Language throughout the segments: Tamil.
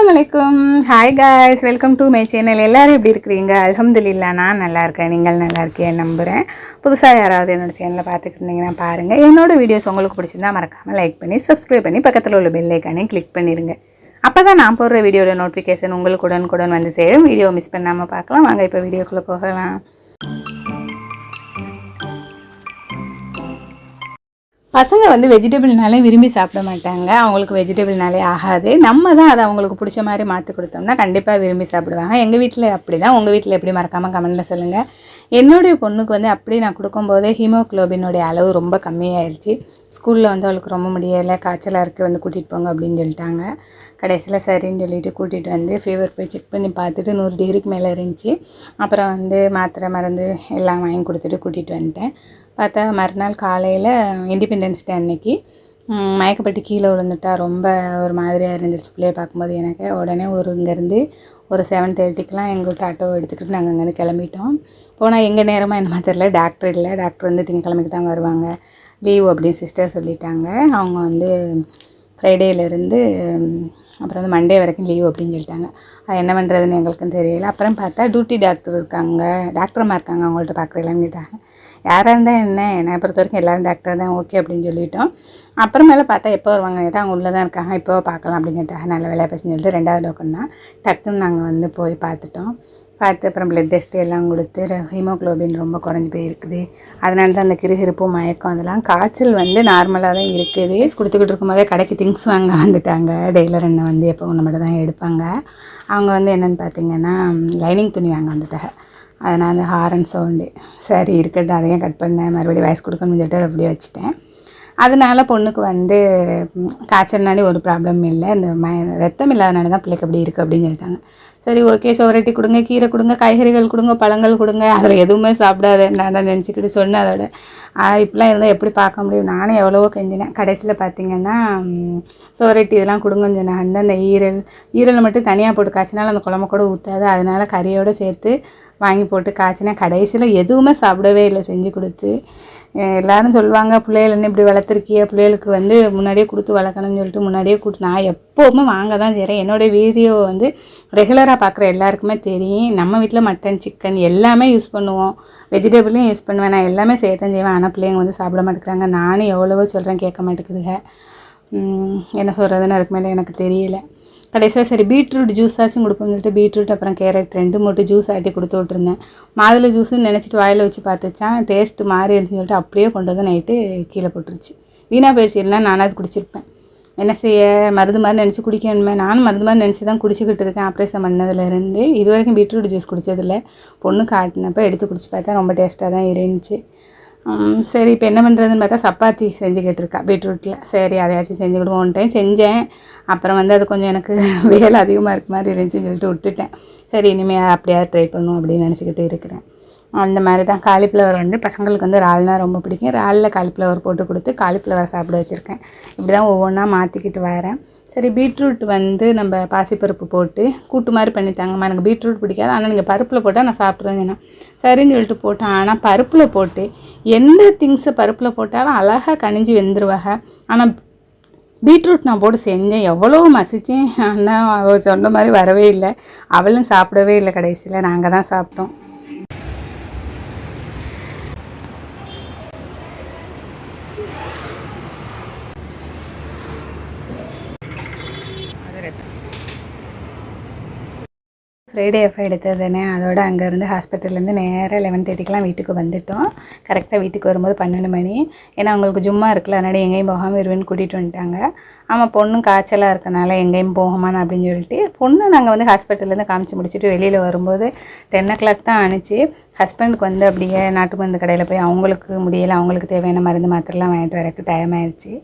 அஸ்ஸலாமுஅலைக்கும். Hi guys, welcome to my channel. எல்லோரும் எப்படி இருக்கிறீங்க? அல்ஹம்துலில்லாஹ், நான் நல்லா இருக்கேன். நீங்கள் நல்லா இருக்கேன் நம்புகிறேன். புதுசாக யாராவது என்னோடய சேனலில் பார்த்துட்டு இருந்தீங்கன்னா பாருங்கள். என்னோடய வீடியோஸ் உங்களுக்கு பிடிச்சிருந்தா மறக்காமல் லைக் பண்ணி சப்ஸ்கிரைப் பண்ணி பக்கத்தில் உள்ள பெல் ஐக்கானே கிளிக் பண்ணிடுங்க. அப்போ தான் நான் போடுற வீடியோட நோட்டிஃபிகேஷன் உங்களுக்கு உடனுக்குடன் வந்து சேரும். வீடியோ மிஸ் பண்ணாமல் பார்க்கலாம். வாங்க இப்போ வீடியோக்குள்ளே போகலாம். பசங்க வந்து வெஜிடபிள்னாலே விரும்பி சாப்பிட மாட்டாங்க. அவங்களுக்கு வெஜிடபிள்னாலே ஆகாது. நம்ம தான் அதை அவங்களுக்கு பிடிச்ச மாதிரி மாற்றி கொடுத்தோம்னா கண்டிப்பாக விரும்பி சாப்பிடுவாங்க. எங்கள் வீட்டில் அப்படி தான். உங்கள் வீட்டில் எப்படி மறக்காமல் கமெண்ட்டில் சொல்லுங்கள். என்னுடைய பொண்ணுக்கு வந்து அப்படி நான் கொடுக்கும்போதே ஹீமோக்ளோபினுடைய அளவு ரொம்ப கம்மியாயிருச்சு. ஸ்கூலில் வந்து அவளுக்கு ரொம்ப முடியலை, காய்ச்சலாக இருக்குது, வந்து கூட்டிகிட்டு போங்க அப்படின்னு சொல்லிட்டாங்க. கடைசியில் சரின்னு சொல்லிட்டு கூட்டிகிட்டு வந்து ஃபீவர் போய் செக் பண்ணி பார்த்துட்டு 100 டிகிரிக்கு மேலே இருந்துச்சு. அப்புறம் வந்து மாத்திரை மருந்து எல்லாம் வாங்கி கொடுத்துட்டு கூட்டிகிட்டு வந்துட்டேன். பார்த்தா மறுநாள் காலையில் இண்டிபெண்டன்ஸ் டே அன்னைக்கு மயக்கப்பட்டு கீழே விழுந்துட்டா. ரொம்ப ஒரு மாதிரியாக இருந்துச்சு பிள்ளைய பார்க்கும்போது எனக்கு. உடனே இங்கேருந்து ஒரு 7:30க்கெலாம் எங்கள் வீட்டு ஆட்டோ எடுத்துக்கிட்டு நாங்கள் அங்கேருந்து கிளம்பிட்டோம். போனால் எங்கள் நேரமாக என்னமா தெரியல, டாக்டர் இல்லை. டாக்டர் வந்து திங்கக்கிழமைக்கு தான் வருவாங்க, லீவ் அப்படின்னு சிஸ்டர் சொல்லிட்டாங்க. அவங்க வந்து ஃப்ரைடேலேருந்து அப்புறம் வந்து மண்டே வரைக்கும் லீவ் அப்படின்னு சொல்லிட்டாங்க. அது என்ன பண்ணுறதுன்னு எங்களுக்கும் தெரியல. அப்புறம் பார்த்தா டியூட்டி டாக்டர் இருக்காங்க, டாக்டர்மா இருக்காங்க, அவங்கள்ட்ட பார்க்குறீங்களான்னு கேட்டாங்க. யாராக இருந்தால் என்னை பொறுத்த வரைக்கும் எல்லோரும் டாக்டர் தான், ஓகே அப்படின்னு சொல்லிட்டோம். அப்புறமேலே பார்த்தா எப்போ வருவாங்க கேட்டால் அவங்க உள்ளே தான் இருக்காங்க, இப்போ பார்க்கலாம் அப்படின்னு சொல்லிட்டாங்க. நல்ல வேலையாக பேசுன்னு சொல்லிட்டு 2வது டோக்கன் தான். டக்குன்னு நாங்கள் வந்து போய் பார்த்துட்டோம். பார்த்து அப்புறம் ப்ளட் டெஸ்ட்டு எல்லாம் கொடுத்து ஹீமோக்ளோபின் ரொம்ப குறைஞ்சி போயிருக்குது. அதனால தான் அந்த கிருகிருப்பு, மயக்கம், அதெல்லாம். காய்ச்சல் வந்து நார்மலாக தான் இருக்குது. கொடுத்துக்கிட்டு இருக்கும்போதே கடைக்கு திங்ஸ் வாங்க வந்துட்டாங்க. டெய்லர் அண்ணன் வந்து எப்போ ஒன்று மட்டும் தான் எடுப்பாங்க. அவங்க வந்து என்னென்னு பார்த்தீங்கன்னா லைனிங் துணி வாங்க வந்துட்டாங்க. அதனால் அந்த ஹாரன் சவுண்டு சரி இருக்கட்டும், அதையும் கட் பண்ணேன். மறுபடியும் வயசு கொடுக்கணும்னு சொல்லிட்டு அதை அப்படியே வச்சுட்டேன். அதனால் பொண்ணுக்கு வந்து காய்ச்சல்னாலே ஒரு ப்ராப்ளம் இல்லை. இந்த ரத்தம் இல்லாதனால தான் பிள்ளைக்கு அப்படி இருக்குது அப்படின்னு சொல்லிட்டாங்க. சரி ஓகே, சோரட்டி கொடுங்க, கீரை கொடுங்க, காய்கறிகள் கொடுங்க, பழங்கள் கொடுங்க, அதில் எதுவுமே சாப்பிடாது நான் நினச்சிக்கிட்டு சொன்னேன். அதோட இப்படிலாம் இருந்தால் எப்படி பார்க்க முடியும்? நானும் எவ்வளவோ கெஞ்சினேன். கடைசியில் பார்த்திங்கன்னா சோரட்டி இதெல்லாம் கொடுங்கன்னு சொன்னாங்க. அந்த ஈரலை மட்டும் தனியாக போட்டு காய்ச்சினாலும் அந்த குழம்பு கூட ஊற்றாது. அதனால் கறியோடு சேர்த்து வாங்கி போட்டு காய்ச்சினேன். கடைசியில் எதுவுமே சாப்பிடவே இல்லை செஞ்சு கொடுத்து. எல்லோரும் சொல்லுவாங்க, பிள்ளைகள் இப்படி வளர்த்துருக்கிய, பிள்ளைகளுக்கு வந்து முன்னாடியே கொடுத்து வளர்க்கணும்னு சொல்லிட்டு முன்னாடியே நான் எப்போவுமே வாங்க தான் செய்கிறேன். என்னோடய வீடியோ வந்து ரெகுலராக பார்க்குற எல்லாருக்குமே தெரியும். நம்ம வீட்டில் மட்டன், சிக்கன் எல்லாமே யூஸ் பண்ணுவோம். வெஜிடபிளையும் யூஸ் பண்ணுவேன். நான் எல்லாமே செய்ய தான் செய்வேன். ஆனால் பிள்ளைங்க வந்து சாப்பிட மாட்டேங்கிறாங்க. நானும் எவ்வளவோ சொல்கிறேன், கேட்க மாட்டேங்குதுங்க. என்ன சொல்கிறதுன்னு அதுக்கு மேலே எனக்கு தெரியல. கடைசியாக சரி பீட்ரூட் ஜூஸாச்சும் கொடுப்போம்னு சொல்லிட்டு பீட்ரூட் அப்புறம் கேரட் 2 மட்டும் ஜூஸ் ஆட்டி கொடுத்து விட்ருந்தேன். மாதுளை ஜூஸுன்னு நினச்சிட்டு வாயில் வச்சு பார்த்துச்சான். டேஸ்ட்டு மாறி இருந்துச்சுன்னு சொல்லிட்டு அப்படியே கொண்டு வந்து நைட்டு கீழே போட்டுருச்சு. வீணாக போயிடுச்சுன்னா நானாவது குடிச்சிருப்பேன். என்ன செய்ய, மருந்து மாதிரி நினச்சி குடிக்கணுமே. நானும் மருந்து மாதிரி நினச்சி தான் குடிச்சிக்கிட்டு இருக்கேன் ஆப்ரேஷன் பண்ணதுலேருந்து. இது வரைக்கும் பீட்ரூட் ஜூஸ் குடித்ததில்லை. பொண்ணு காட்டினப்போ எடுத்து குடிச்சு பார்த்தா ரொம்ப டேஸ்ட்டாக தான் இருந்துச்சு. சரி இப்போ என்ன பண்ணுறதுன்னு பார்த்தா சப்பாத்தி செஞ்சுக்கிட்டு இருக்கா பீட்ரூட்டில். சரி அதையாச்சும் செஞ்சு கொடுவோம். ஒன் டைம் செஞ்சேன். அப்புறம் வந்து அது கொஞ்சம் எனக்கு வேலை அதிகமாக இருக்க மாதிரி இருந்துச்சுன்னு சொல்லிட்டு விட்டுட்டேன். சரி இனிமேல் அப்படியாவது ட்ரை பண்ணுவோம் அப்படின்னு நினச்சிக்கிட்டு இருக்கிறேன். அந்த மாதிரி தான். காலிஃப்ளவர் வந்து பசங்களுக்கு வந்து இறால்னால் ரொம்ப பிடிக்கும். இறாலில் காலிஃப்ளவர் போட்டு கொடுத்து காலிஃப்ளவர் சாப்பிட வச்சுருக்கேன். இப்படி தான் ஒவ்வொன்றா மாற்றிக்கிட்டு வரேன். சரி பீட்ரூட் வந்து நம்ம பாசிப்பருப்பு போட்டு கூட்டு மாதிரி பண்ணித்தாங்கம்மா, எனக்கு பீட்ரூட் பிடிக்காது, ஆனால் நீங்கள் பருப்பில் போட்டால் நான் சாப்பிட்ருவேன் சொன்னேன். சரின்னு சொல்லிட்டு போட்டேன். ஆனால் பருப்பில் போட்டு எந்த திங்ஸை பருப்பில் போட்டாலும் அழகாக கனிஞ்சு வெந்துருவாங்க. ஆனால் பீட்ரூட் நான் போட்டு செஞ்சேன், எவ்வளோ மசித்தேன், ஆனால் அவள் சொன்ன மாதிரி வரவே இல்லை. அவளும் சாப்பிடவே இல்லை. கடைசியில் நாங்கள் தான் சாப்பிட்டோம். ஃப்ரைடே எஃப் எடுத்தது தானே, அதோட அங்கேருந்து ஹாஸ்பிட்டல்லேருந்து நேராக 11:30க்கெலாம் வீட்டுக்கு வந்துவிட்டோம். கரெக்டாக வீட்டுக்கு வரும்போது 12 மணி. ஏன்னா அவங்களுக்கு ஜும்மா இருக்குல்ல, அதனால் எங்கேயும் போகாமல் இருவேன்னு கூட்டிகிட்டு வந்துட்டாங்க. ஆமாம், பொண்ணும் காய்ச்சலாக இருக்கனால எங்கேயும் போகாமான்னு அப்படின்னு சொல்லிட்டு பொண்ணு நாங்கள் வந்து ஹாஸ்பிட்டல்லேருந்து காமிச்சு முடிச்சுட்டு வெளியில் வரும்போது 10 o'clock தான் ஆணுச்சு. ஹஸ்பண்டுக்கு வந்து அப்படியே நாட்டு மருந்து கடையில் போய் அவங்களுக்கு முடியலை, அவங்களுக்கு தேவையான மருந்து மாத்திரைலாம் வாங்கிட்டு வரக்கு டைம் ஆயிடுச்சு.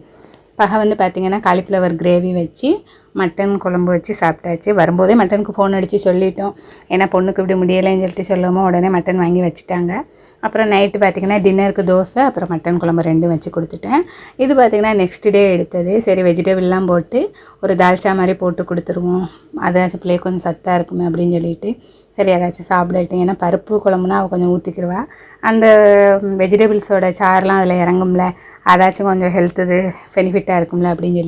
பகை வந்து பார்த்திங்கன்னா காலிஃப்ளவர் கிரேவி வச்சு மட்டன் குழம்பு வச்சு சாப்பிட்டாச்சு. வரும்போதே மட்டனுக்கு ஃபோன் அடித்து சொல்லிட்டோம். ஏன்னா பொண்ணுக்கு இப்படி முடியலைன்னு சொல்லிட்டு சொல்லாமல் உடனே மட்டன் வாங்கி வச்சுட்டாங்க. அப்புறம் நைட்டு பார்த்திங்கன்னா டின்னருக்கு தோசை அப்புறம் மட்டன் குழம்பு 2 வச்சு கொடுத்துட்டேன். இது பார்த்திங்கன்னா நெக்ஸ்ட் டே எடுத்தது. சரி வெஜிடபிள்லாம் போட்டு ஒரு தால்ச்சா மாதிரி போட்டு கொடுத்துருவோம், அதாச்சும் பிள்ளைக்கு கொஞ்சம் சத்தாக இருக்குமே அப்படின்னு சொல்லிட்டு சரி ஏதாச்சும் சாப்பிடட்டும். ஏன்னா பருப்பு குழம்புனா அவள் கொஞ்சம் ஊற்றிக்கிடுவா. அந்த வெஜிடபிள்ஸோட சாரெலாம் அதில் இறங்கும்ல, அதாச்சும் கொஞ்சம் ஹெல்த்து பெனிஃபிட்டாக இருக்கும்ல அப்படின்னு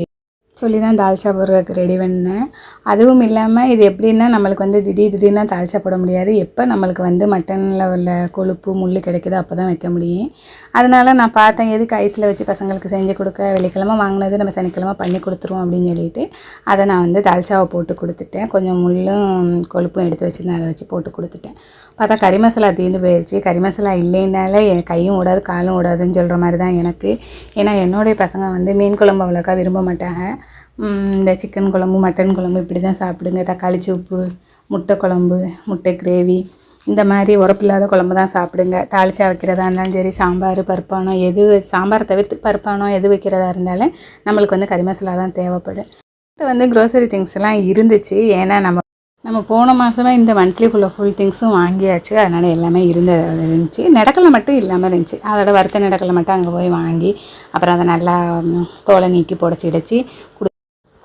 சொல்லி தான் தால்ச்சா போடுறதுக்கு ரெடி பண்ணேன். அதுவும் இல்லாமல் இது எப்படின்னா நம்மளுக்கு வந்து திடீர்னு தால்ச்சா போட முடியாது. எப்போ நம்மளுக்கு வந்து மட்டனில் உள்ள கொழுப்பு முள் கிடைக்குதோ அப்போ தான் வைக்க முடியும். அதனால் நான் பார்த்தேன் எதுக்கு ஐஸில் வச்சு பசங்களுக்கு செஞ்சு கொடுக்க, வெள்ளிக்கிழமை வாங்கினது நம்ம சனிக்கிழமை பண்ணி கொடுத்துருவோம் அப்படின்னு சொல்லிட்டு அதை நான் வந்து தால்ச்சாவை போட்டு கொடுத்துட்டேன். கொஞ்சம் முள்ளும் கொழுப்பும் எடுத்து வச்சுருந்தேன், அதை வச்சு போட்டு கொடுத்துட்டேன். பார்த்தா கறி மசாலா தீர்ந்து போயிடுச்சு. கறி மசாலா இல்லைனாலே என் கையும் ஓடாது காலும் ஓடாதுன்னு சொல்கிற மாதிரி தான் எனக்கு. ஏன்னா என்னுடைய பசங்க வந்து மீன் குழம்பு அவ்வளோக்கா விரும்ப மாட்டாங்க. இந்த சிக்கன் குழம்பு மட்டன் குழம்பு இப்படி தான் சாப்பிடுங்க. தக்காளி சூப்பு, முட்டை குழம்பு, முட்டை கிரேவி இந்த மாதிரி உரப்பில்லாத குழம்பு தான் சாப்பிடுங்க. தாளிச்சா வைக்கிறதா இருந்தாலும் சரி, சாம்பார் பருப்பானோ எது, சாம்பாரை தவிர்த்து பருப்பானோ எது வைக்கிறதா இருந்தாலும் நம்மளுக்கு வந்து கறி மசாலா தான் தேவைப்படும். வந்து க்ரோசரி திங்ஸ்லாம் இருந்துச்சு. ஏன்னா நம்ம போன மாதமே இந்த மந்த்லிக்குள்ளே ஃபுல் திங்ஸும் வாங்கியாச்சு. அதனால் எல்லாமே இருந்துச்சு. நடக்கலை மட்டும் இல்லாமல் இருந்துச்சு. அதோட வறுத்த நடக்கலை மட்டும் அங்கே போய் வாங்கி அப்புறம் அதை நல்லா தோலை நீக்கி புடச்சி இடிச்சு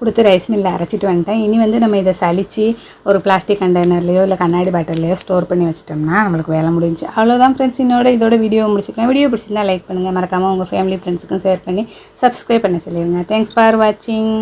கொடுத்து ரைஸ் மில்லில் அரைச்சிட்டு வந்துட்டேன். இனி வந்து நம்ம இதை சலித்து ஒரு பிளாஸ்டிக் கண்டெய்னர்லையோ இல்லை கண்ணாடி பாட்டிலையோ ஸ்டோர் பண்ணி வச்சிட்டோம்னா நம்மளுக்கு வேலை முடிஞ்சு. அவ்வளோதான் ஃப்ரெண்ட்ஸ், இதோட வீடியோ முடிச்சுக்கலாம். வீடியோ பிடிச்சிருந்தா லைக் பண்ணுங்கள், மறக்காமல் உங்கள் ஃபேமிலி ஃப்ரெண்ட்ஸுக்கும் ஷேர் பண்ணி சப்ஸ்கிரைப் பண்ண சொல்லிடுங்க. தேங்க்ஸ் ஃபார் வாட்சிங்.